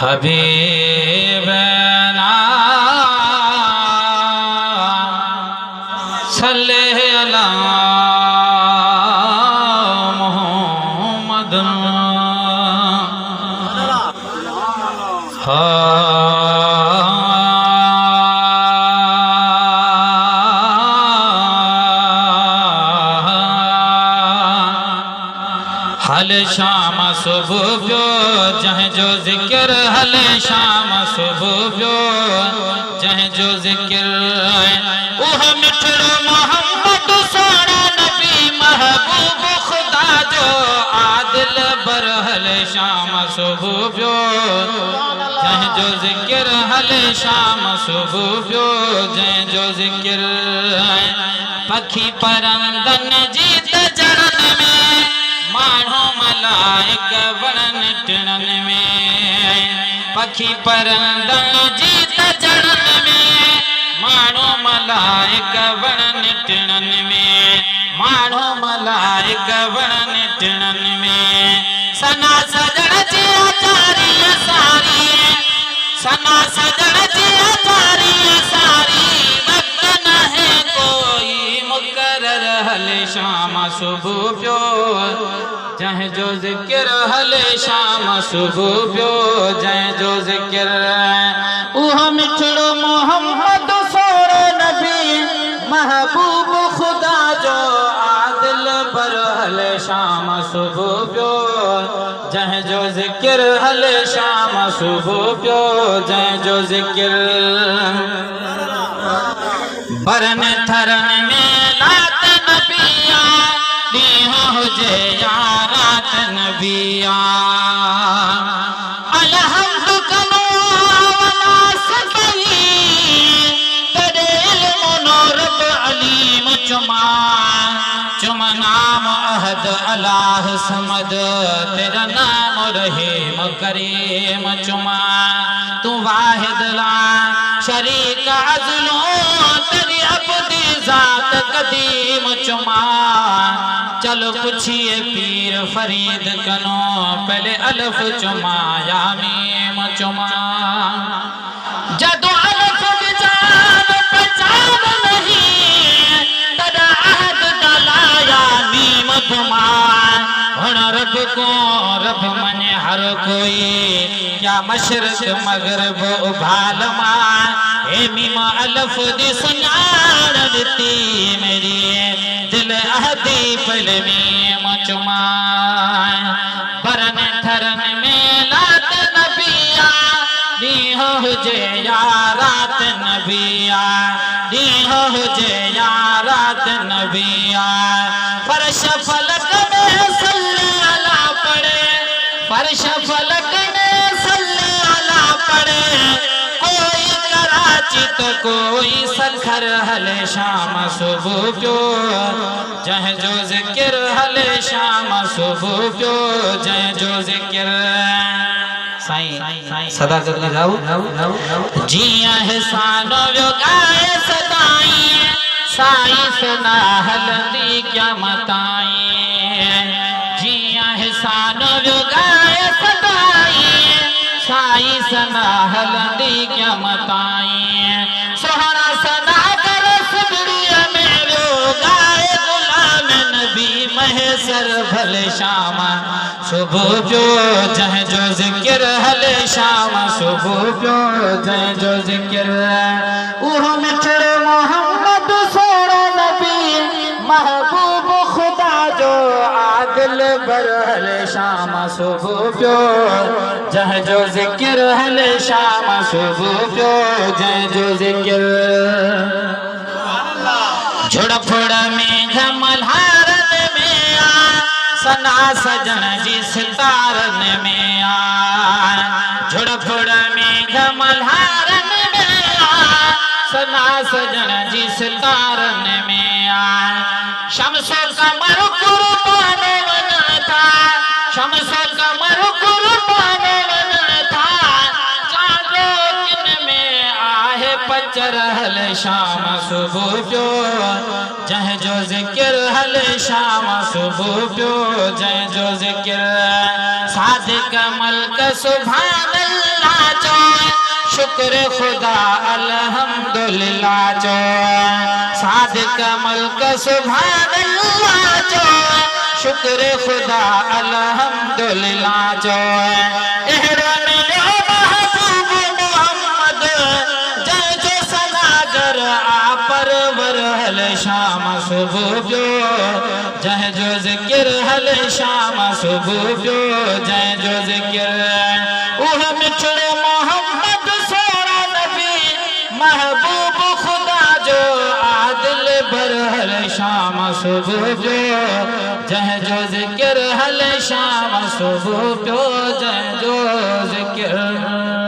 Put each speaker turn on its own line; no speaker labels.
हबीबना सल्ले अला मुहम्मद हल शाम सुबह प्यो जह जो जिक्र हल शाम सुबह प्यो जह जो जिक्र ओह मिठड़ो मोहम्मद सोना नबी महबूब खुदा जो आदिल बर हल शाम सुबह प्यो जह जो जिक्र हल शाम सुबह प्यो जह जो जिक्र पखी परंदन जीत जड़न में मानो मलाइक वणन टिणन में पखी परंदन जीत जड़न में मानो मलाइक वणन टिणन में मानो मलाइक वणन टिणन में सना सजण जी आचारी सारी सना सजण जी आचारी सारी वक्त न है कोई मुकर्रर हल शाम सुबह प्यो जह जो जिक्र हल शाम सुबह प्यो जह जो जिक्र उह मिठड़ो मोहम्मद सोरे नबी महबूब खुदा जो आदिल बर हल शाम सुबह प्यो जह जो जिक्र हल शाम सुबह प्यो जह जो जिक्र बरन थरन में नात नबिया दीहो हुजे या रात नबिया अलहम्द कनो वनास कही तेरे इल्म नूरब अलीम चुमा चुमा नाम अहद अल्लाह समद तेरा नाम रहीम करीम चुमा तू वाहिद ला शरीक अज़लो तेरी अपनी जात कदीम चुमा चलो पूछिए पीर फरीद कनो पहले अल्फ चुमा या मीम चुमा जदो अल्फ विजान पहचान नहीं तदा अहद डाला या मीम चुमा रब को रब मने हर कोई क्या मशरक मगरब उभालमा हे मीमा अल्फ दी सुनार दिती मेरी दिल अहदी पल मीम चुमा बरन थरन में लात नबिया दीहो हुजे या रात नबिया दीहो हुजे या रात नबिया फर्श फलक में सल्ले अला पड़े फर्श फलक में सल्ले अला पड़े कोई कराची तो कोई सखर हल शाम सुबह प्यो जह जो जिक्र हल शाम सुबह प्यो जह जो जिक्र साईं सदा कर लगाओ जी एहसानो जो गाए सदाई साईं सना हलंदी क्या मताई जी एहसानो जो गाए सदाई साईं सना हलंदी क्या मताई सोहरा सदा कर सुगड़िया मेरो गाए गुलाम नबी महेसर भले शाम सुबह प्यो जह जो जिक्र हल शाम सुबह प्यो जह जो जिक्र उह मिठड़े मोहम्मद सोरे नबी महबूब खुदा जो आदिल बर हल शाम सुबह प्यो जह जो जिक्र हल शाम सुबह प्यो जह जो जिक्र झुड़फुड़ में झमल हारन में आ सना सजन जी सितारन में आ झुड़फुड़ में झमल हारन में आ सना सजन जी सितारन में आ शमसो कमर कुर्बान वन था शमसो कमर कुर्बान वन था चांदो किन में आहे पचर हल शाम सुबह प्यो जह जो जिक्र हल शाम सुबह प्यो जह जो जिक्र सादिक मलक सुभान अल्लाह शुक्र खुदा अल्हम्दुलिल्लाह चो सादिक मल्क सुभान अल्लाह चो शुक्र खुदा अल्हम्दुलिल्लाह चो एहरान यो महबूब मोहम्मद जय जो सनागर परवर हल शाम सुबह जो जय जो जिक्र हल शाम सुबह जो जय जो जिक्र उह मिठड़ो मोहम्मद सोना नबी महबूब खुदा जो आदिल बर हल शाम सुबह जो जय जो जिक्र हल शाम सुबह जो जय जो जिक्र